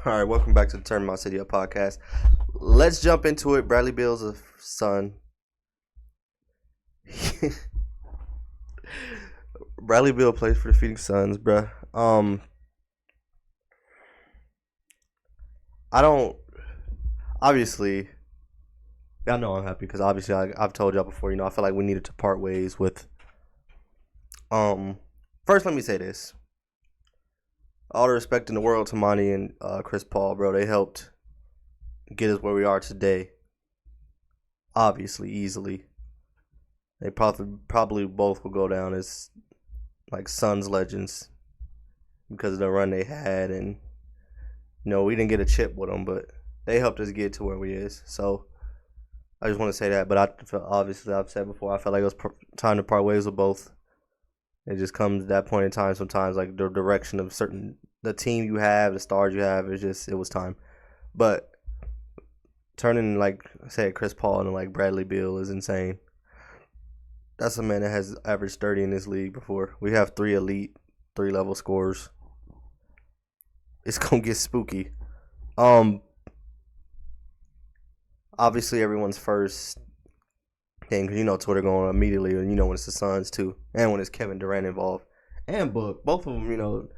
All right, welcome back to the TurnMyCityUp podcast. Let's jump into it. Bradley Beal's a son. Bradley Beal plays for the Phoenix Suns, bruh. I don't. Obviously, y'all know I'm happy because obviously I've told y'all before. I feel like we needed to part ways with. First, let me say this. All the respect in the world to Monty and Chris Paul, bro. They helped get us where we are today. Obviously, easily. They probably both will go down as like Suns legends because of the run they had, and we didn't get a chip with them, but they helped us get to where we is. So I just want to say that. But obviously I've said before, I felt like it was time to part ways with both. It just comes at that point in time. Sometimes like the direction of the team you have, the stars you have, it was time. But turning like say Chris Paul into like Bradley Beal is insane. That's a man that has averaged 30 in this league before. We have 3 elite, 3-level scorers. It's gonna get spooky. Obviously everyone's first thing, because Twitter going immediately, and when it's the Suns too, and when it's Kevin Durant involved, and Book, both of them,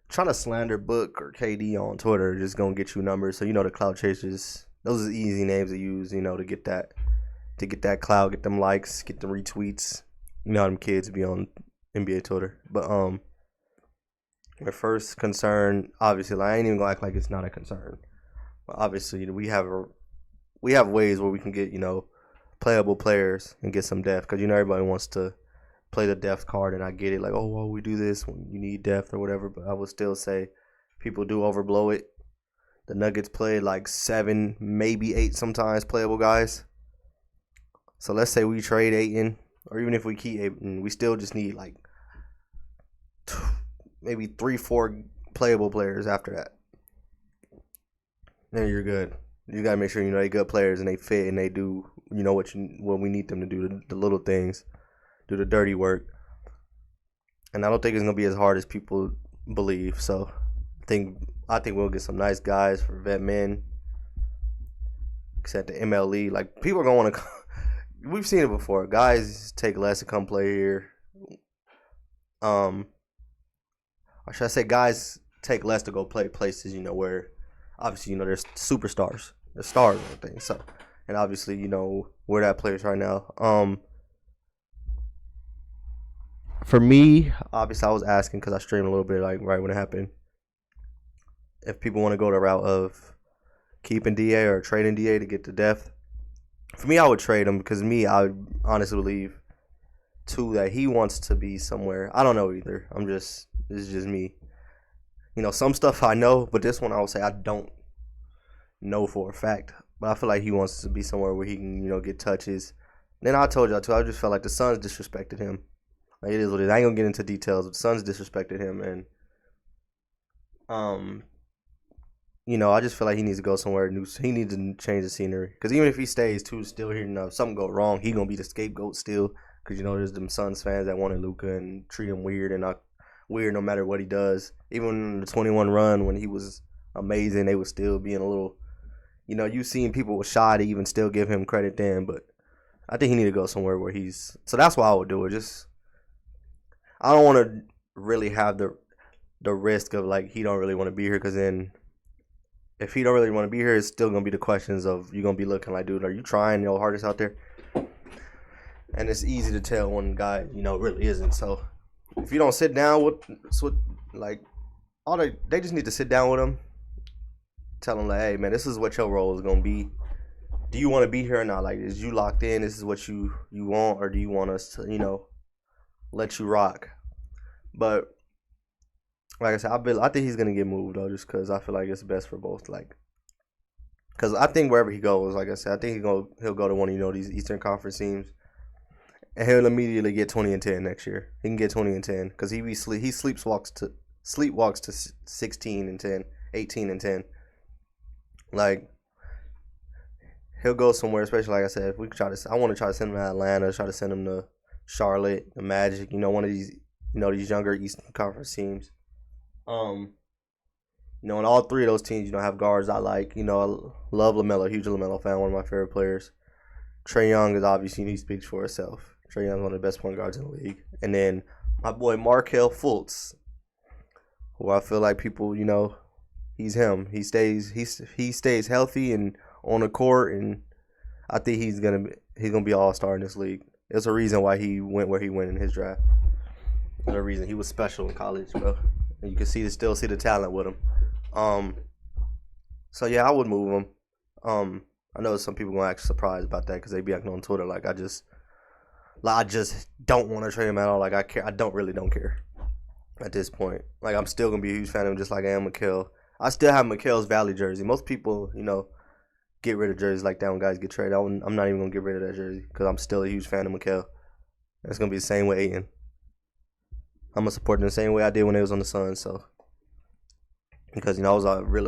trying to slander Book or KD on Twitter just gonna get you numbers. So the cloud chasers, those are easy names to use, to get that cloud, get them likes, get the retweets. How them kids be on NBA Twitter. But my first concern, obviously, I ain't even gonna act like it's not a concern. But obviously, we have ways where we can get playable players and get some depth, because everybody wants to play the depth card, and I get it, like, oh well, we do this when you need depth or whatever. But I would still say people do overblow it. The Nuggets played like 7, maybe 8 sometimes playable guys. So let's say we trade Ayton, or even if we keep Ayton, we still just need like maybe 3-4 playable players after that. Then you're good. You gotta make sure they good players and they fit and they do what we need them to do, the little things, do the dirty work. And I don't think it's gonna be as hard as people believe. So I think we'll get some nice guys for vet men. Except the MLE, like people are gonna want to. We've seen it before. Guys take less to come play here. Or should I say, guys take less to go play places, where obviously, there's superstars, there's stars and everything. So, and obviously, we're that players right now. For me, obviously, I was asking because I streamed a little bit, like right when it happened. If people want to go the route of keeping DA or trading DA to get the depth, for me, I would trade him, because I honestly believe too that he wants to be somewhere. I don't know either. This is just me. Some stuff I know, but this one I would say I don't know for a fact. But I feel like he wants to be somewhere where he can, get touches. And then I told y'all too, I just felt like the Suns disrespected him. Like, it is what it is. I ain't gonna get into details, but the Suns disrespected him, and I just feel like he needs to go somewhere new. He needs to change the scenery, because even if he stays too still here, if something go wrong, he gonna be the scapegoat still. Because there's them Suns fans that wanted Luka and treat him weird, and not weird no matter what he does. Even in the 21 run when he was amazing, they was still being a little. You seen people was shy to even still give him credit then, but I think he need to go somewhere where he's. So that's why I would do it. Just I don't want to really have the risk of like he don't really want to be here, because then if he don't really want to be here, it's still gonna be the questions of you gonna be looking like, dude, are you trying your hardest out there? And it's easy to tell when guy really isn't. So if you don't sit down with like they just need to sit down with him. Tell him like, hey man, this is what your role is gonna be. Do you want to be here or not? Like, is you locked in? This is what you want, or do you want us to let you rock? But like I said, I think he's gonna get moved though, just because I feel like it's best for both. Like, because I think wherever he goes, like I said, I think he'll go to one of these Eastern Conference teams, and he'll immediately get 20 and 10 next year. He can get 20 and 10 because he sleepwalks to 16 and 10, 18 and 10. Like, he'll go somewhere, especially like I said, if we I want to try to send him to Atlanta, try to send him to Charlotte, the Magic, one of these, these younger Eastern Conference teams. You know, in all three of those teams, you know, have guards I like. You know, I love LaMelo, huge LaMelo fan, one of my favorite players. Trae Young is obviously, he speaks for himself. Trae Young is one of the best point guards in the league. And then my boy Markelle Fultz, who I feel like people, you know, he's him. He stays healthy and on the court, and I think he's gonna be an all-star in this league. There's a reason why he went where he went in his draft. There's a reason he was special in college, bro. And you can still see the talent with him. So yeah, I would move him. I know some people gonna act surprised about that because they be acting on Twitter like I just don't want to trade him at all. Like I don't care at this point. Like I'm still gonna be a huge fan of him, just like I am Mikal. I still have Mikal's Valley jersey. Most people, you know, get rid of jerseys like that when guys get traded. I'm not even gonna get rid of that jersey because I'm still a huge fan of Mikal. It's gonna be the same with Aiden. I'm gonna support them the same way I did when they was on the Suns. So because, you know,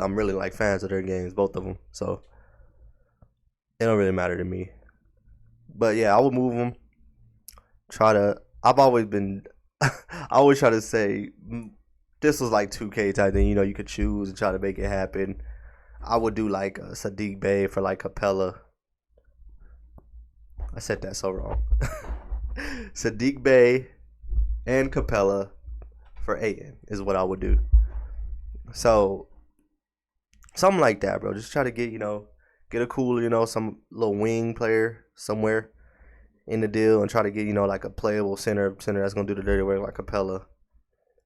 I'm really like fans of their games, both of them. So it don't really matter to me. But yeah, I would move them. I've always been, I always try to say, this was like 2K type thing. You know, you could choose and try to make it happen. I would do like a Sadiq Bey for like Capella. I said that so wrong. Sadiq Bey and Capella for Aiden is what I would do. So something like that, bro. Just try to get a cool, you know, some little wing player somewhere in the deal, and try to get, you know, like a playable center that's gonna do the dirty work like Capella,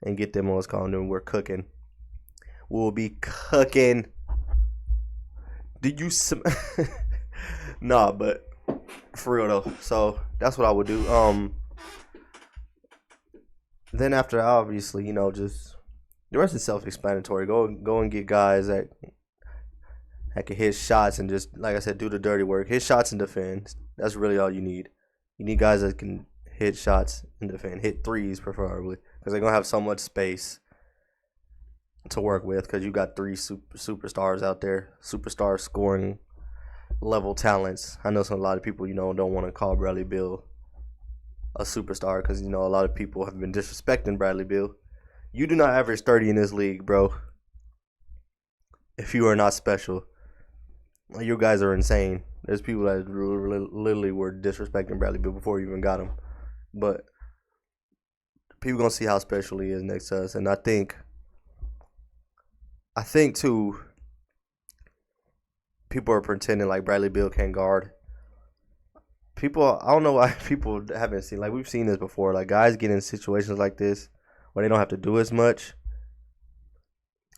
and get them on what's called, and we're cooking. We'll be cooking. Did you nah, but for real though. So that's what I would do. Then after that, obviously, you know, just the rest is self-explanatory. Go and get guys that can hit shots and just, like I said, do the dirty work. Hit shots and defend. That's really all you need. You need guys that can hit shots and defend. Hit threes preferably, because they're gonna have so much space to work with, because you got three superstars out there, superstar scoring level talents. I know a lot of people, you know, don't want to call Bradley Beal a superstar because, you know, a lot of people have been disrespecting Bradley Beal. You do not average 30 in this league, bro, if you are not special. You guys are insane. There's people that literally were disrespecting Bradley Beal before you even got him. But people gonna see how special he is next to us, and I think too, people are pretending like Bradley Beal can't guard. I don't know why people haven't seen, like, we've seen this before. Like, guys get in situations like this where they don't have to do as much,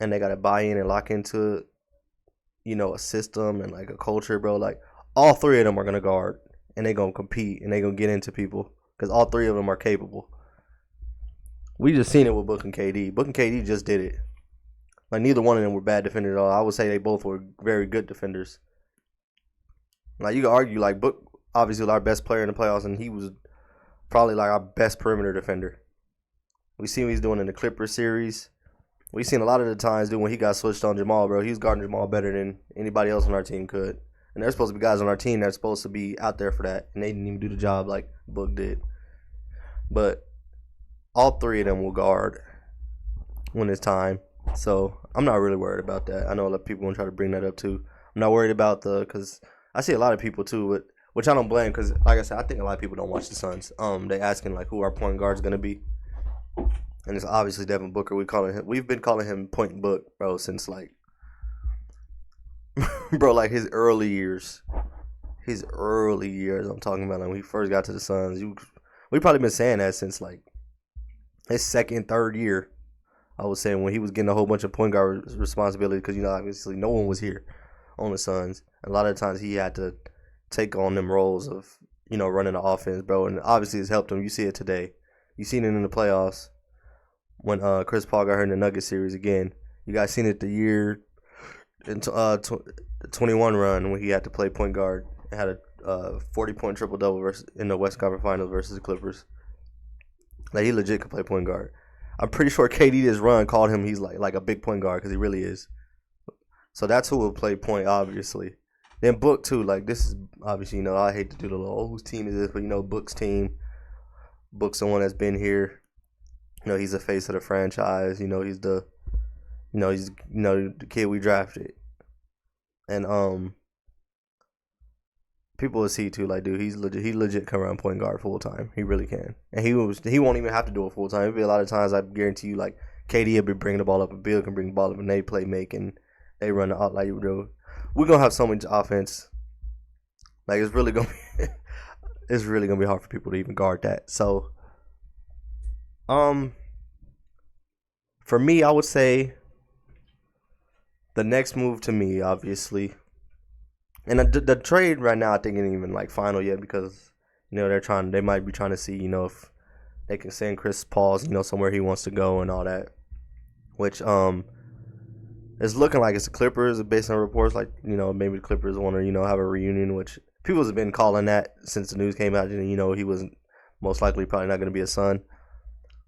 and they gotta buy in and lock into, you know, a system and like a culture, bro. Like, all three of them are gonna guard, and they gonna compete, and they gonna get into people because all three of them are capable. We just seen it with Book and KD. Book and KD just did it. Like, neither one of them were bad defenders at all. I would say they both were very good defenders. Like, you could argue, like, Book obviously was our best player in the playoffs, and he was probably like our best perimeter defender. We seen what he's doing in the Clippers series. We seen a lot of the times, dude, when he got switched on Jamal, bro. He was guarding Jamal better than anybody else on our team could. And there's supposed to be guys on our team that's supposed to be out there for that, and they didn't even do the job like Book did. But all three of them will guard when it's time. So I'm not really worried about that. I know a lot of people want to try to bring that up too. I'm not worried about because I see a lot of people too, which I don't blame, because, like I said, I think a lot of people don't watch the Suns. They asking like who our point guard's gonna be, and it's obviously Devin Booker. We've been calling him Point Book, bro, since like bro, like his early years. I'm talking about, like, when he first got to the Suns. We've probably been saying that since like his second, third year. I was saying when he was getting a whole bunch of point guard responsibility, because, you know, obviously no one was here on the Suns. A lot of times he had to take on them roles of, you know, running the offense, bro. And obviously it's helped him. You see it today. You seen it in the playoffs when Chris Paul got hurt in the Nuggets series again. You guys seen it the year in 21 run when he had to play point guard and had a 40-point triple-double in the West Conference Finals versus the Clippers. Like, he legit could play point guard. I'm pretty sure KD this run called him, he's like a big point guard, because he really is. So that's who will play point, obviously. Then Book too, like, this is obviously, you know, I hate to do the little, whose team is this, but, you know, Book's team. Book's the one that's been here. You know, he's the face of the franchise. You know, he's the He's the kid we drafted, and people will see too. Like, dude, he's legit. He legit come around point guard full time. He really can, and he won't even have to do it full time. It'll be a lot of times. I guarantee you, like KD will be bringing the ball up, and Beal can bring the ball up, and they play making. They run the out like you do. We're gonna have so much offense. Like it's really gonna be, it's really gonna be hard for people to even guard that. So, um, for me, I would say the next move to me, obviously, and the trade right now, I think ain't even like final yet because they might be trying to see if they can send Chris Paul's somewhere he wants to go and all that, which it's looking like it's the Clippers based on reports like maybe the Clippers want to have a reunion, which people have been calling that since the news came out, and he wasn't most likely probably not going to be a Sun.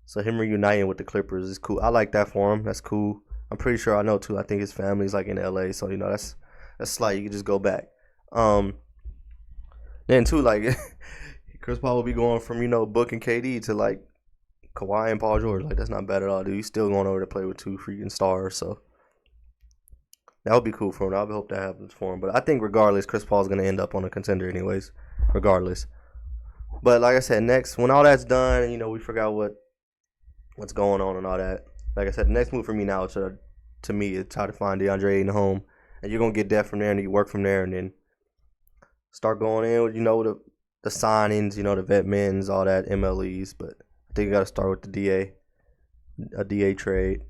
So him reuniting with the Clippers is cool. I like that for him. That's cool. I'm pretty sure I know too. I think his family's like in LA, so that's slight. You can just go back. Then too, like Chris Paul will be going from Book and KD to like Kawhi and Paul George. Like that's not bad at all, dude. He's still going over to play with two freaking stars, so that would be cool for him. I hope that happens for him. But I think regardless, Chris Paul's gonna end up on a contender anyways, regardless. But like I said, next when all that's done, we forgot what's going on and all that. Like I said, the next move for me now to me is try to find DeAndre Ayton home, and you're gonna get that from there, and you work from there, and then start going in with the signings, the vet men's, all that MLEs. But I think you got to start with a DA trade.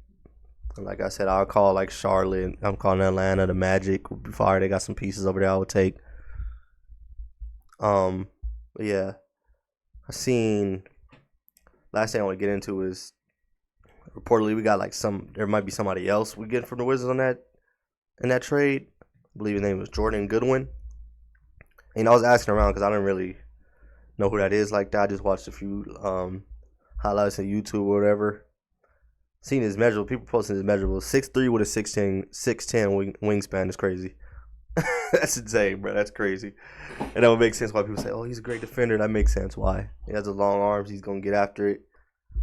And like I said, I'll call like Charlotte. I'm calling Atlanta. The Magic would be fire. They got some pieces over there I would take. But yeah, I seen. Last thing I want to get into is reportedly we got like there might be somebody else we get from the Wizards in that trade. I believe his name was Jordan Goodwin. And I was asking around because I didn't really know who that is like that. I just watched a few highlights on YouTube or whatever. Seen his measurable, people posting his measurable 6'3" with a 6'10" wingspan is crazy. That's insane, bro. That's crazy. And that would make sense why people say, oh, he's a great defender. That makes sense why. He has the long arms. He's going to get after it.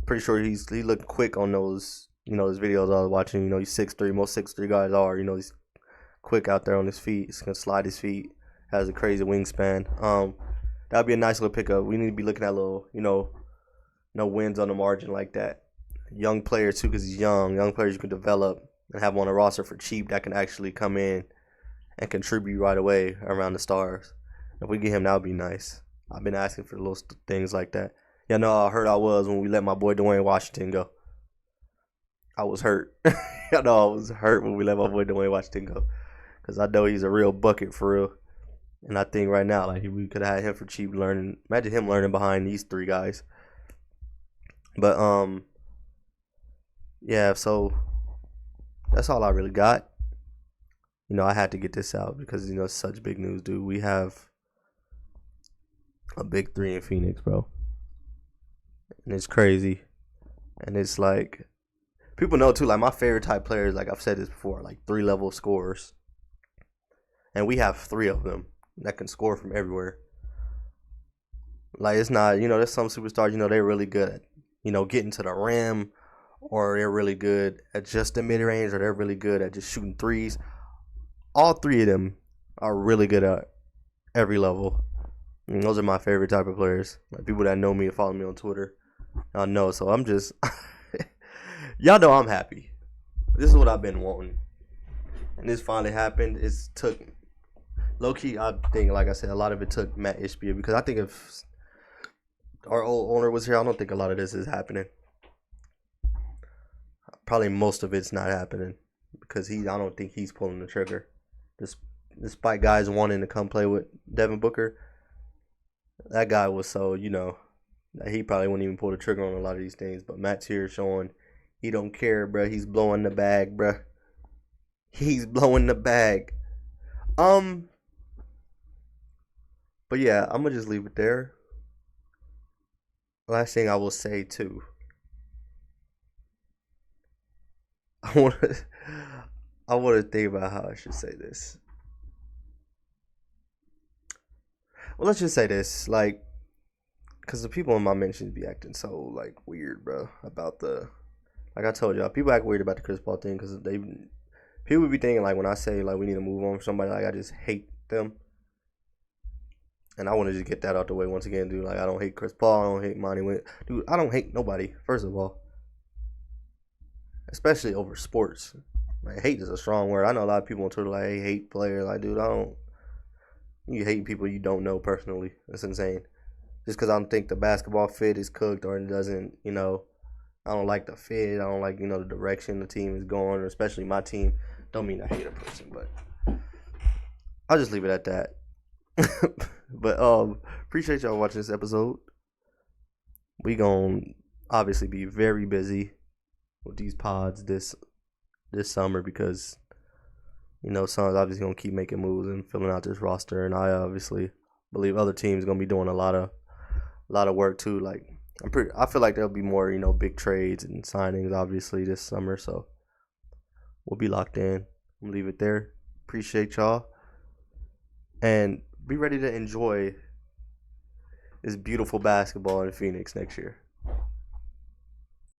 Pretty sure he looked quick on those, those videos I was watching. He's 6'3". Most 6'3" guys are. He's quick out there on his feet. He's going to slide his feet. Has a crazy wingspan. That would be a nice little pickup. We need to be looking at little, no wins on the margin like that. Young players, too, because he's young. Young players you can develop and have on a roster for cheap that can actually come in and contribute right away around the stars. If we get him, that would be nice. I've been asking for little things like that. Yeah, no, I heard I was when we let my boy Dwayne Washington go. I was hurt. I know I was hurt when we let my boy Dwayne Washington go. Because I know he's a real bucket for real. And I think right now, like, we could have had him for cheap learning. Imagine him learning behind these three guys. But, yeah, so that's all I really got. I had to get this out because, it's such big news, dude. We have a big three in Phoenix, bro. And it's crazy. And it's like, people know, too, like, my favorite type players, like I've said this before, like 3-level scorers. And we have 3 of them that can score from everywhere. Like, it's not, there's some superstars, they're really good at, getting to the rim, or they're really good at just the mid-range, or they're really good at just shooting threes. All 3 of them are really good at every level. And those are my favorite type of players. Like, people that know me and follow me on Twitter, I know. So I'm just, y'all know I'm happy. This is what I've been wanting. And this finally happened. It took, low-key, I think, like I said, a lot of it took Matt Ishbia, because I think if our old owner was here, I don't think a lot of this is happening. Probably most of it's not happening because I don't think he's pulling the trigger. Despite guys wanting to come play with Devin Booker, that guy was so, that he probably wouldn't even pull the trigger on a lot of these things. But Matt's here showing he don't care, bro. He's blowing the bag, bro. He's blowing the bag. But yeah, I'm gonna just leave it there. Last thing I will say too. I want to think about how I should say this. Well, let's just say this, like, because the people in my mentions be acting so, like, weird, bro, about the Like I told y'all, people act weird about the Chris Paul thing because people be thinking like when I say like we need to move on from somebody, like I just hate them. And I want to just get that out the way once again, dude. Like I don't hate Chris Paul, I don't hate Monty Win, dude. I don't hate nobody. First of all, especially over sports. Like hate is a strong word. I know a lot of people on Twitter like hey, hate players. Like dude, I don't. You hate people you don't know personally. That's insane. Just because I don't think the basketball fit is cooked or it doesn't, I don't like the fit. I don't like, the direction the team is going, or especially my team. Don't mean I hate a person, but I'll just leave it at that. But appreciate y'all watching this episode. We gonna obviously be very busy with these pods this summer because Suns obviously gonna keep making moves and filling out this roster, and I obviously believe other teams gonna be doing a lot of work too. Like I feel like there'll be more big trades and signings obviously this summer, so we'll be locked in. I'm gonna leave it there. Appreciate y'all, and be ready to enjoy this beautiful basketball in Phoenix next year.